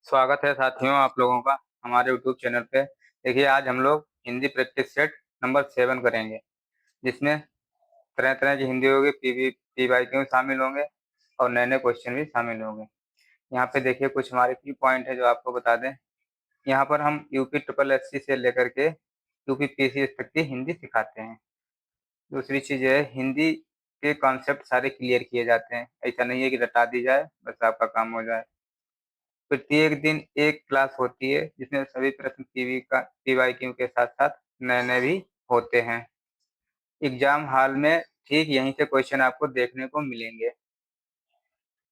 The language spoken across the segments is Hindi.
स्वागत है साथियों आप लोगों का हमारे यूट्यूब चैनल पे। देखिए आज हम लोग हिंदी प्रैक्टिस सेट नंबर 7 करेंगे, जिसमें तरह तरह की हिंदी होगी, पी वाई क्यू शामिल होंगे और नए नए क्वेश्चन भी शामिल होंगे। यहाँ पे देखिए कुछ हमारे की पॉइंट है जो आपको बता दें। यहाँ पर हम यूपी ट्रिपल एससी से लेकर के यूपी पीसीएस तक की हिंदी सिखाते हैं। दूसरी चीज है, हिंदी के कॉन्सेप्ट सारे क्लियर किए जाते हैं। ऐसा नहीं है कि रटा दी जाए बस आपका काम हो जाए। प्रत्येक दिन एक क्लास होती है जिसमें सभी प्रश्न पीवाईक्यू के साथ साथ नए नए भी होते हैं। एग्जाम हॉल में ठीक यहीं से क्वेश्चन आपको देखने को मिलेंगे।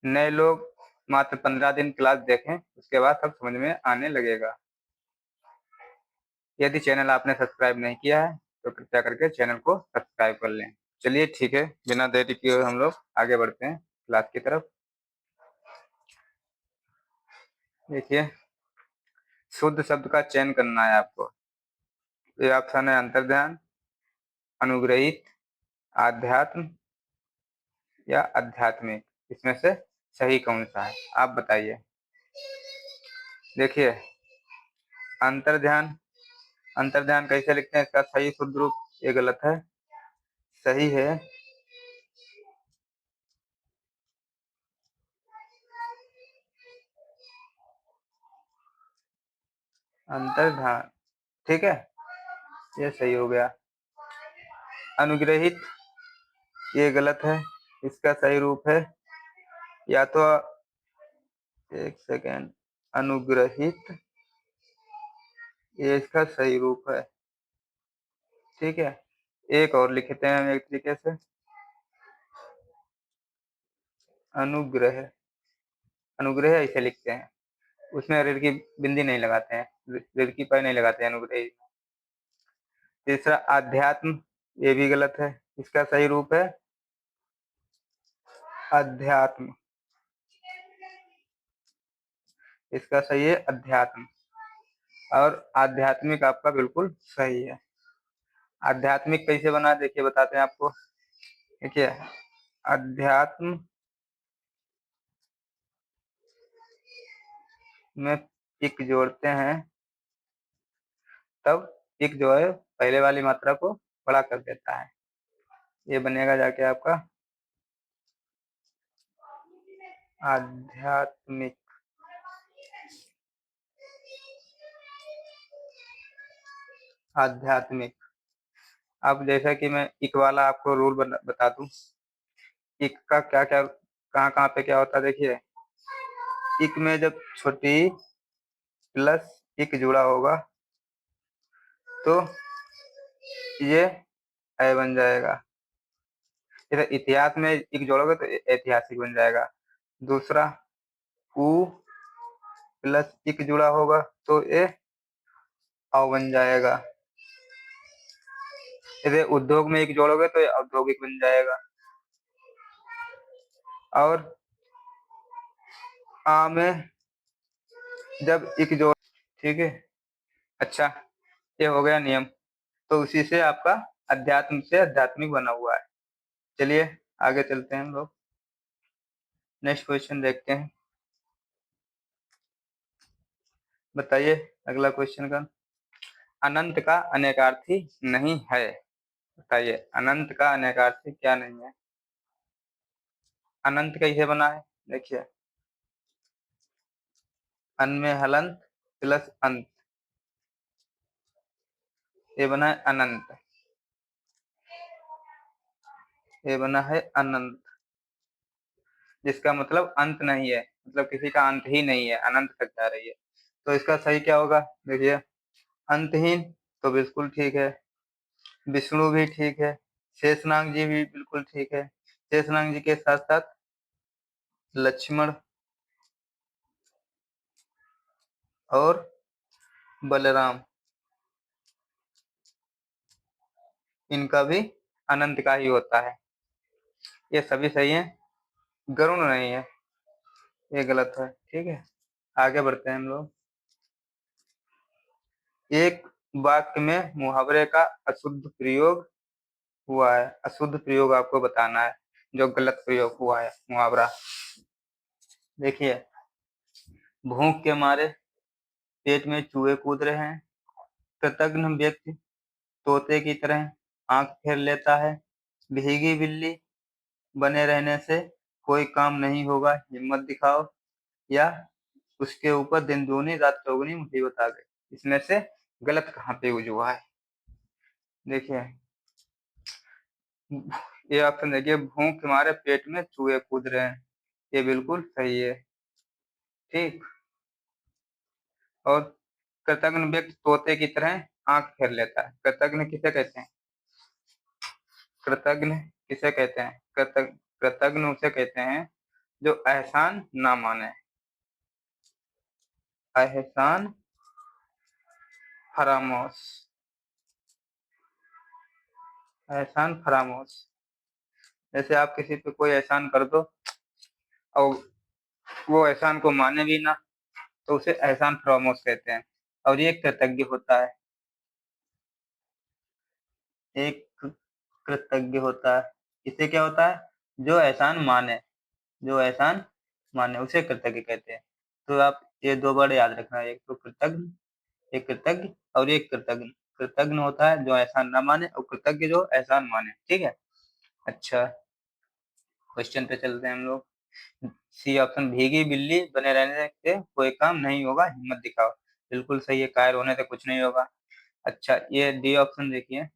नए लोग मात्र 15 दिन क्लास देखें, उसके बाद सब समझ में आने लगेगा। यदि चैनल आपने सब्सक्राइब नहीं किया है तो कृपया करके चैनल को सब्सक्राइब कर लें। चलिए ठीक है, बिना देरी किए हम लोग आगे बढ़ते हैं क्लास की तरफ। देखिए, शुद्ध शब्द का चयन करना है आपको। ये ऑप्शन है अंतर्ध्यान, अनुग्रहित, आध्यात्म या आध्यात्मिक। इसमें से सही कौन सा है आप बताइए। देखिए, अंतर्ध्यान अंतर्ध्यान कैसे लिखते हैं, इसका सही शुद्ध रूप ये गलत है। सही है अंतर्ध्यान। ठीक है, ये सही हो गया। अनुग्रहित ये गलत है, इसका सही रूप है या तो, एक सेकेंड, अनुग्रहित ये इसका सही रूप है। ठीक है, एक और लिखते हैं हम एक तरीके से, अनुग्रह। अनुग्रह ऐसे लिखते हैं, उसमें ऋण की बिंदी नहीं लगाते हैं, ऋण की पाई नहीं लगाते हैं अनुग्रह। तीसरा आध्यात्म, ये भी गलत है, इसका सही रूप है अध्यात्म। इसका सही है अध्यात्म, और आध्यात्मिक आपका बिल्कुल सही है। आध्यात्मिक कैसे बना देखिए बताते हैं आपको। देखिए, अध्यात्म में इक जोड़ते हैं, तब इक जो है पहले वाली मात्रा को बड़ा कर देता है। ये बनेगा जाके आपका आध्यात्मिक। आध्यात्मिक। अब जैसा कि मैं इक वाला आपको रूल बता दूं, इक का क्या क्या कहाँ कहाँ पे क्या होता है। देखिए, इक में जब छोटी प्लस इक जुड़ा होगा तो ये ऐ बन जाएगा। इधर इतिहास में इक जोड़ोगे तो ऐतिहासिक बन जाएगा। दूसरा, उ प्लस इक जुड़ा होगा तो ये औ बन जाएगा। इधर उद्योग में इक जोड़ोगे तो ये औद्योगिक बन जाएगा। और आ में जब इक जोड़, ठीक है। अच्छा, ये हो गया नियम। तो उसी से आपका अध्यात्म से आध्यात्मिक बना हुआ है। चलिए आगे चलते हैं हम लोग, नेक्स्ट क्वेश्चन देखते हैं। बताइए अगला क्वेश्चन का। अनंत का अनेकार्थी नहीं है। बताइए अनंत का अनेकार्थी क्या नहीं है। अनंत कैसे बना है, देखिए, अन में हलंत प्लस अंत, ये बना है अनंत। ये बना है अनंत, जिसका मतलब अंत नहीं है, मतलब किसी का अंत ही नहीं है, अनंत तक जा रही है। तो इसका सही क्या होगा, देखिए, अंतहीन तो बिल्कुल ठीक है, विष्णु भी ठीक है, शेषनाग जी भी बिल्कुल ठीक है। शेषनाग जी के साथ साथ लक्ष्मण और बलराम, इनका भी अनंत का ही होता है। ये सभी सही है, गरुण नहीं है, ये गलत है। ठीक है, आगे बढ़ते हैं हम लोग। एक वाक्य में मुहावरे का अशुद्ध प्रयोग हुआ है। अशुद्ध प्रयोग आपको बताना है, जो गलत प्रयोग हुआ है मुहावरा। देखिए, भूख के मारे पेट में चूहे कूद रहे हैं। कृतघ्न व्यक्ति तोते की तरह आंख फेर लेता है। भीगी बिल्ली बने रहने से कोई काम नहीं होगा, हिम्मत दिखाओ। या उसके ऊपर दिन दूनी रात चौगुनी मुसीबत आ गई। इसमें से गलत कहाँ पे यूज हुआ है? देखिए, ये ऑप्शन देखिए, भूख के मारे पेट में चूहे कूद रहे हैं, ये बिल्कुल सही है। ठीक। और कृतघ्न व्यक्ति तोते की तरह आंख फेर लेता है। कृतघ्न किसे कहते हैं? कृतघ्न किसे कहते हैं? कृतघ्न उसे कहते हैं जो एहसान ना माने। एहसान फरामोश। एहसान फरामोश। जैसे आप किसी पे कोई एहसान कर दो और वो एहसान को माने भी ना, तो उसे एहसान फरामोश कहते हैं। और ये कृतज्ञ होता है। एक कृतज्ञ होता है। इससे क्या होता है? जो एहसान माने, जो एहसान माने उसे कृतज्ञ कहते हैं। तो आप ये दो वर्ड याद रखना, एक तो कृतज्ञ, एक कृतज्ञ और एक कृतज्ञ। कृतज्ञ होता है जो एहसान ना माने, और कृतज्ञ जो एहसान माने। ठीक है। अच्छा, क्वेश्चन पे चलते हैं हम लोग। सी ऑप्शन, भीगी बिल्ली बने रहने से कोई काम नहीं होगा, हिम्मत दिखाओ। बिल्कुल सही है, कायर होने से कुछ नहीं होगा। अच्छा, ये डी ऑप्शन देखिए,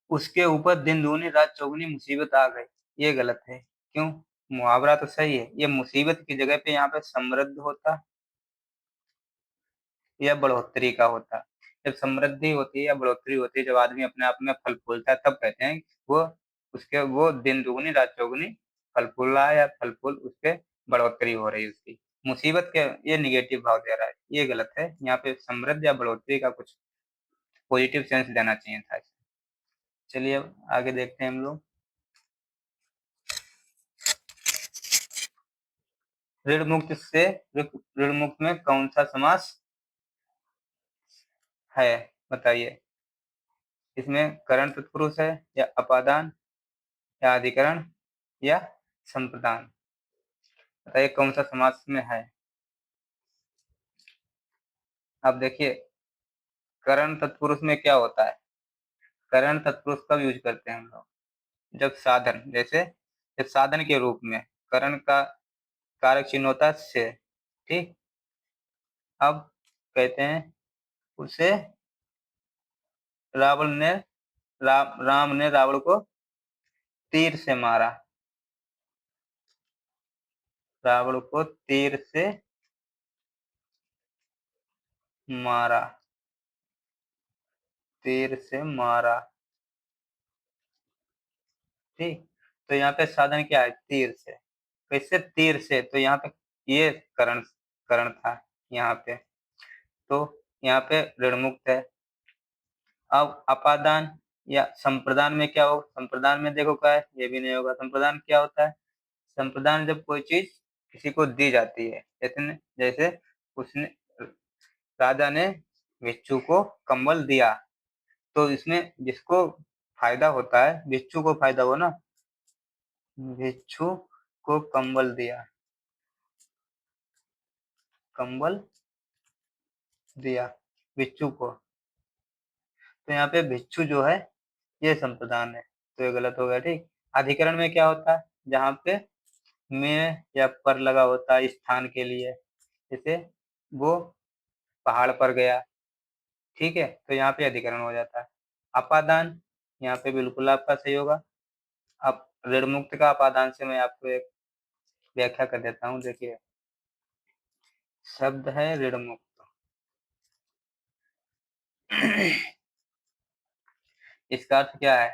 उसके ऊपर दिन दूनी रात चौगुनी मुसीबत आ गई, ये गलत है। क्यों? मुहावरा तो सही है, ये मुसीबत की जगह पे यहाँ पे समृद्ध होता या बढ़ोतरी का होता। जब समृद्धि होती है या बढ़ोतरी होती है, जब आदमी अपने आप में फल फूलता है, तब कहते हैं वो उसके वो दिन दुगनी रात चौगुनी फल फूल रहा है, या फल फूल उसके बढ़ोतरी हो रही है उसकी। मुसीबत के ये निगेटिव भाव दे रहा है, ये गलत है। यहाँ पे समृद्धि या बढ़ोतरी का कुछ पॉजिटिव सेंस देना चाहिए था। चलिए अब आगे देखते हैं हम लोग। ऋण मुक्त से ऋण मुक्त में कौन सा समास है? बताइए। इसमें करण तत्पुरुष है, या अपादान, या अधिकरण, या संप्रदान? बताइए कौन सा समास में है। अब देखिए, करण तत्पुरुष में क्या होता है? करण तत्पुरुष कब यूज करते हैं हम लोग? जब साधन, जैसे जब साधन के रूप में करण का कारक चिन्ह होता है से। ठीक। अब कहते हैं उसे रावण ने राम ने रावण को तीर से मारा। रावण को तीर से मारा। तीर से मारा। ठीक। तो यहाँ पे साधन क्या है? तीर से। कैसे? तीर से। तो यहाँ पे ये करण करण था यहाँ पे। तो यहाँ पे ऋण मुक्त है। अब अपादान या संप्रदान में क्या हो? संप्रदान में देखो क्या है, ये भी नहीं होगा। संप्रदान क्या होता है? संप्रदान जब कोई चीज किसी को दी जाती है, जैसे उसने राजा ने भिक्षु को कंबल दिया, तो इसमें जिसको फायदा होता है, भिक्षु को फायदा हो ना। भिक्षु को कंबल दिया, कंबल दिया भिक्षु को। तो यहाँ पे भिक्षु जो है ये संप्रदान है, तो ये गलत हो गया। ठीक। अधिकरण में क्या होता है? जहाँ पे में या पर लगा होता है स्थान के लिए, जैसे वो पहाड़ पर गया। ठीक है, तो यहाँ पे अधिकरण हो जाता है। अपादान यहाँ पे बिल्कुल आपका सही होगा। अब ऋण मुक्त का अपादान से मैं आपको एक व्याख्या कर देता हूँ। देखिए, शब्द है ऋण मुक्त। इसका अर्थ क्या है?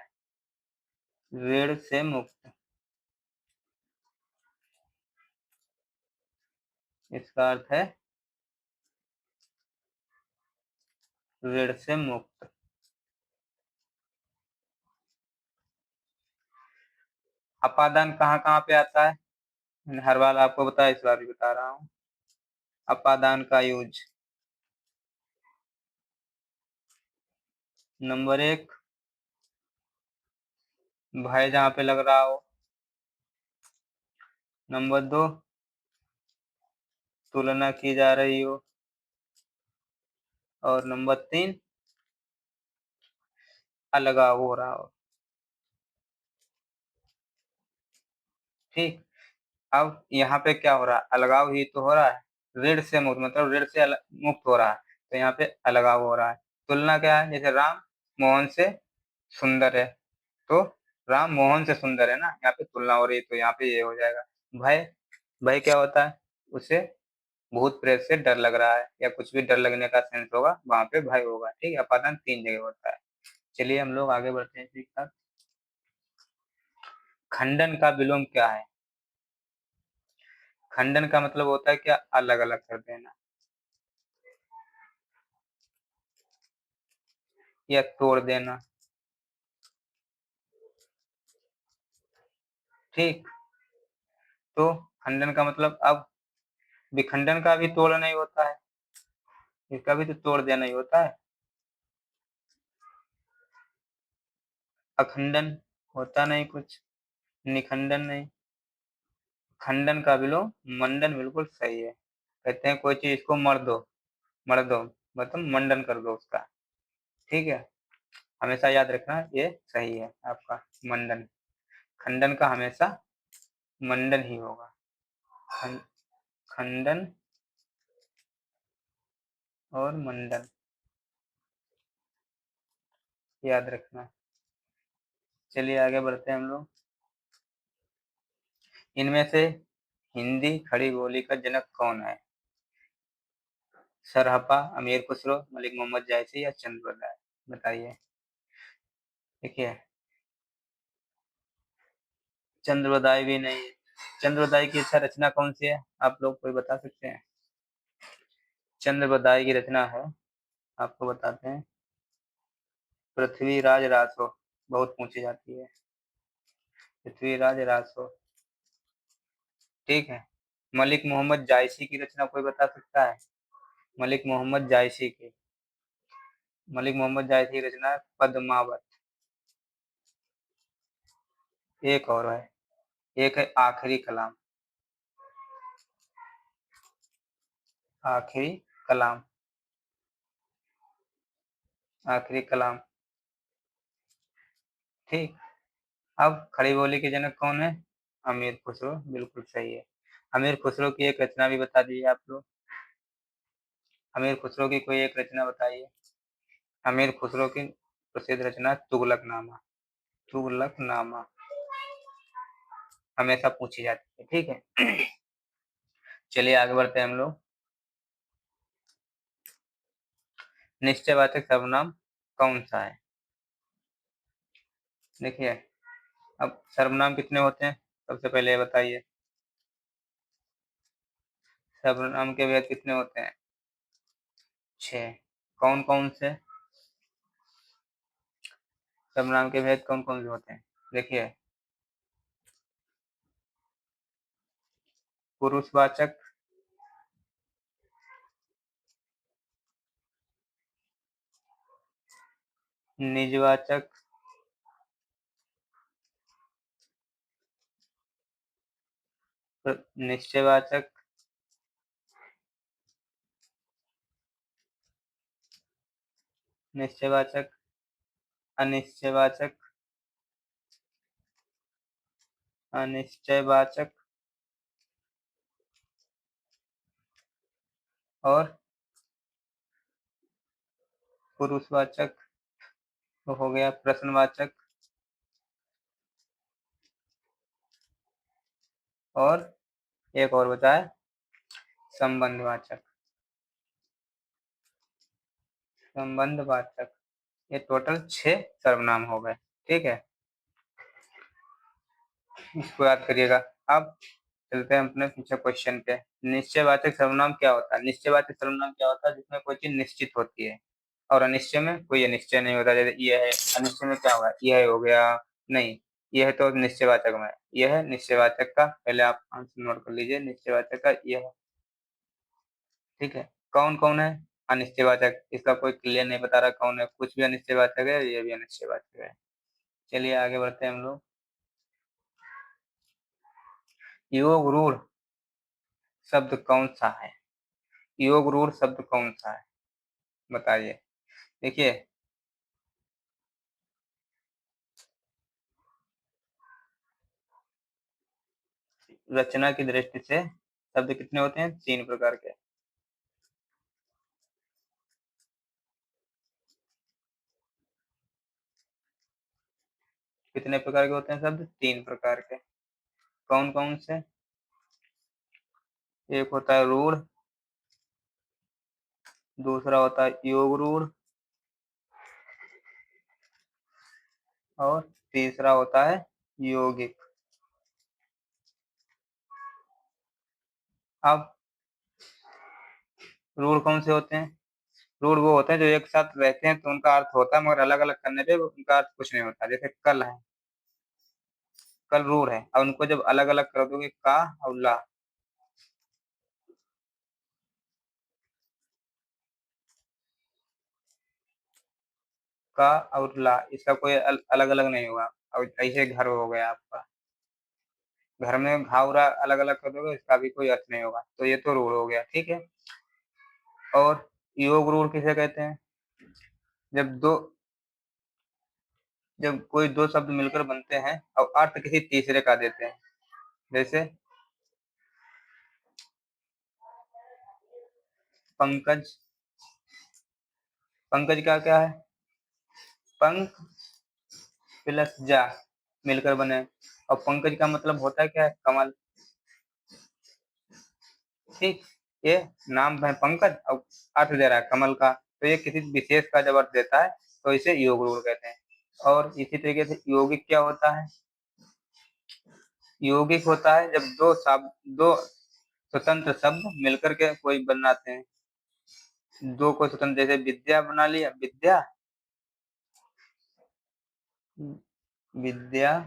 ऋण से मुक्त। इसका अर्थ है ऋण से मुक्त। अपादान कहाँ कहाँ पे आता है? मैंने हर बार आपको बताया, इस बार भी बता रहा हूँ। अपादान का यूज, नंबर एक, भय जहाँ पे लग रहा हो। नंबर दो, तुलना की जा रही हो, और नंबर 3 अलगाव हो रहा हो। ठीक, अब यहाँ पे क्या हो रहा है, अलगाव ही तो हो रहा है, ऋण से मुक्त, मतलब ऋण से मुक्त हो रहा है, तो यहाँ पे अलगाव हो रहा है। तुलना क्या है, जैसे राम मोहन से सुंदर है, तो राम मोहन से सुंदर है ना, यहाँ पे तुलना हो रही है, तो यहाँ पे ये हो जाएगा। भय, भय क्या होता है, उसे भूत प्रेत से डर लग रहा है, या कुछ भी डर लगने का सेंस होगा, वहां पे भय होगा। ठीक है, अपादान 3 जगह होता है। चलिए हम लोग आगे बढ़ते हैं इसी के साथ। खंडन का विलोम क्या है? खंडन का मतलब होता है क्या, अलग अलग कर देना या तोड़ देना। ठीक, तो खंडन का मतलब, अब विखंडन का भी तोड़ना ही होता है, इसका भी तो तोड़ देना ही होता है। अखंडन होता नहीं कुछ, निखंडन नहीं। खंडन का विलोम मंडन बिल्कुल सही है। कहते हैं कोई चीज को मर दो मतलब मंडन कर दो उसका। ठीक है, हमेशा याद रखना, ये सही है आपका, मंडन। खंडन का हमेशा मंडन ही होगा। खंडन और मंडन याद रखना। चलिए आगे बढ़ते हैं हम लोग। इनमें से हिंदी खड़ी बोली का जनक कौन है? सरहपा, अमीर खुसरो, मलिक मोहम्मद जायसी या चंद्रोदय? बताइए। देखिए, चंद्रोदय भी नहीं है। चंद्रोदय की अच्छा रचना कौन सी है, आप लोग कोई बता सकते हैं? चंद्रोदय की रचना है, आपको बताते हैं, पृथ्वीराज रासो, बहुत पूछी जाती है, पृथ्वीराज रासो। ठीक है, मलिक मोहम्मद जायसी की रचना कोई बता सकता है? मलिक मोहम्मद जायसी की, मलिक मोहम्मद जायसी की रचना है पद्मावत। एक और है, एक है आखिरी कलाम। आखिरी कलाम, आखिरी कलाम। ठीक, अब खड़ी बोली के जनक कौन है? अमीर खुसरो, बिल्कुल सही है। अमीर खुसरो की एक रचना भी बता दीजिए आप लोग। अमीर खुसरो की कोई एक रचना बताइए। अमीर खुसरो की प्रसिद्ध रचना तुगलकनामा। तुगलकनामा हमेशा पूछी जाती है। ठीक है, चलिए आगे बढ़ते हैं हम लोग। निश्चयवाचक सर्वनाम कौन सा है? देखिए, अब सर्वनाम कितने होते हैं, सबसे पहले बताइए। सर्वनाम के भेद कितने होते हैं? 6। कौन कौन से सर्वनाम के भेद कौन कौन से होते हैं? देखिए, पुरुषवाचक, निजवाचक, निश्चयवाचक, निश्चयवाचक, अनिश्चयवाचक, अनिश्चयवाचक और पुरुषवाचक। तो हो गया प्रश्नवाचक, और एक और बचा है संबंधवाचक। संबंधवाचक, ये टोटल 6 सर्वनाम हो गए। ठीक है, इसको याद करिएगा। अब चलते हैं अपने पीछे क्वेश्चन पे। निश्चयवाचक सर्वनाम क्या होता है? निश्चयवाचक सर्वनाम क्या होता है, जिसमें कोई चीज निश्चित होती है, और अनिश्चय में कोई निश्चय नहीं होता। जैसे यह है, अनिश्चय में क्या होगा, यह हो गया, नहीं, यह तो निश्चयवाचक में, यह है निश्चयवाचक का, पहले आप आंसर नोट कर लीजिए, निश्चयवाचक का यह है। ठीक है, कौन कौन है अनिश्चयवाचक, इसका कोई क्लियर नहीं बता रहा कौन है, कुछ भी अनिश्चयवाचक है, ये भी अनिश्चयवाचक है। चलिए आगे बढ़ते हैं हम लोग। योग रूढ़ शब्द कौन सा है? योग रूढ़ शब्द कौन सा है, बताइए। देखिए रचना की दृष्टि से शब्द कितने होते हैं, 3 प्रकार के। कितने प्रकार के होते हैं शब्द, 3 प्रकार के। कौन कौन से? एक होता है रूढ़, दूसरा होता है योग रूढ़, और तीसरा होता है यौगिक। अब रूढ़ कौन से होते हैं? रूढ़ वो होते हैं जो एक साथ रहते हैं तो उनका अर्थ होता है, मगर अलग अलग करने पे उनका अर्थ कुछ नहीं होता। जैसे कल है, कल रूढ़ है, और उनको जब अलग अलग कर दोगे का और ला, का और ला, इसका कोई अलग अलग नहीं होगा। और ऐसे घर हो गया आपका, घर में घावरा अलग अलग कर दोगे, इसका भी कोई अर्थ नहीं होगा। तो ये तो रूढ़ हो गया, ठीक है। और योग रूढ़ किसे कहते हैं? जब दो जब कोई दो शब्द मिलकर बनते हैं और अर्थ किसी तीसरे का देते हैं। जैसे पंकज, पंकज का क्या है, पंख प्लस जा मिलकर बने, और पंकज का मतलब होता है क्या है, कमल। ठीक, ये नाम है पंकज और अर्थ दे रहा है कमल का, तो ये किसी विशेष का जब अर्थ देता है तो इसे योग रूढ़ कहते हैं। और इसी तरीके से यौगिक क्या होता है? यौगिक होता है जब दो स्वतंत्र शब्द मिलकर के कोई बनाते हैं। दो को स्वतंत्र, जैसे विद्या बना लिया, विद्या, विद्या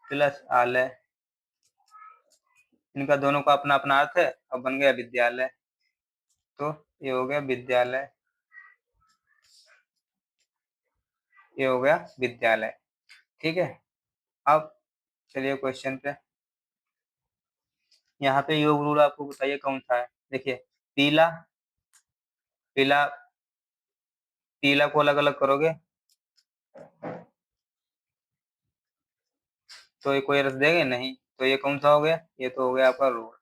प्लस आलय, इनका दोनों का अपना अपना अर्थ है और बन गया विद्यालय। तो ये हो गया विद्यालय, ये हो गया विद्यालय, ठीक है। अब चलिए क्वेश्चन पे। यहाँ पे योग रूल आपको बताइए कौन सा है। देखिए पीला, पीला, पीला को अलग अलग करोगे तो ये कोई रस देंगे नहीं, तो ये कौन सा हो गया, ये तो हो गया आपका रूल।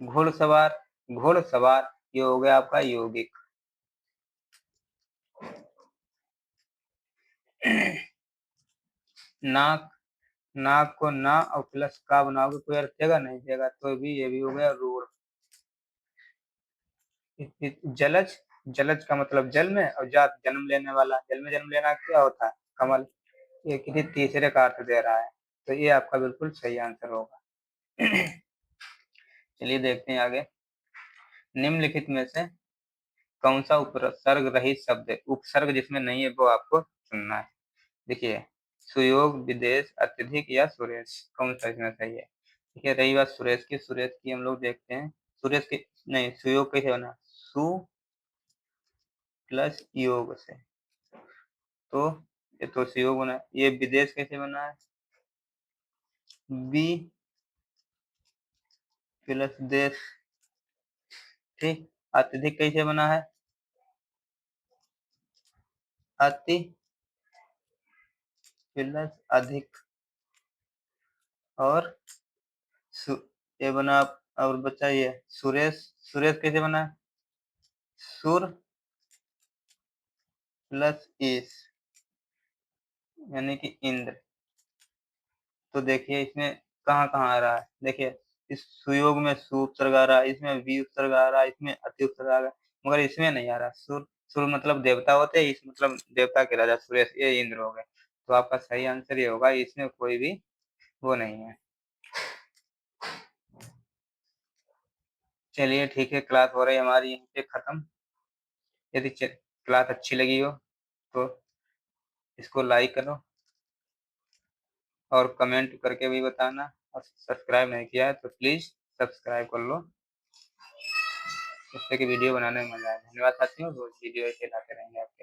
घुड़सवार, घुड़सवार, ये हो गया आपका यौगिक। नाक, नाक को ना और प्लस का बनाओगे, कोई अर्थ देगा नहीं देगा, तो भी ये भी हो गया रूढ़। जलज, जलज का मतलब जल में, और जात जन्म लेने वाला, जल में जन्म लेना क्या होता है, कमल। ये किसी तीसरे का अर्थ दे रहा है, तो ये आपका बिल्कुल सही आंसर होगा। चलिए देखते हैं आगे। निम्नलिखित में से कौन सा उपसर्ग रहित शब्द है, उपसर्ग जिसमें नहीं है वो आपको चुनना है। देखिए सुयोग, विदेश, अत्यधिक या सुरेश, कौन सा इसमें सही है। देखिए रही बात सुरेश की, सुरेश की हम लोग देखते हैं। सुरेश की नहीं, सुयोग कैसे बना, सु प्लस योग से, तो ये तो सुयोग बना। ये विदेश कैसे बना है, बी प्लस देश, ठीक। अत्यधिक कैसे बना है, अति प्लस अधिक, और ये बना। और बचा ये सुरेश, सुरेश कैसे बना है, सुर प्लस ईश, यानी कि इंद्र। तो देखिए इसमें कहाँ कहाँ आ रहा है, देखिए इस सुयोग में सु उपसर्ग आ रहा है, इसमें वी उपसर्ग आ रहा है, इसमें अति उपसर्ग आ रहा है, मगर इसमें नहीं आ रहा। सुर, सुर मतलब देवता होते हैं, इस मतलब देवता के राजा सुरेश, ये इंद्र हो गए। तो आपका सही आंसर ये होगा, इसमें कोई भी वो नहीं है। चलिए ठीक है, क्लास हो रही है हमारी यहीं पे खत्म। यदि क्लास अच्छी लगी हो तो इसको लाइक करो और कमेंट करके भी बताना, और सब्सक्राइब नहीं किया है तो प्लीज सब्सक्राइब कर लो, जिससे कि वीडियो बनाने में मजा आए। धन्यवाद साथियों, रोज वीडियो ऐसे लाते रहेंगे आपके।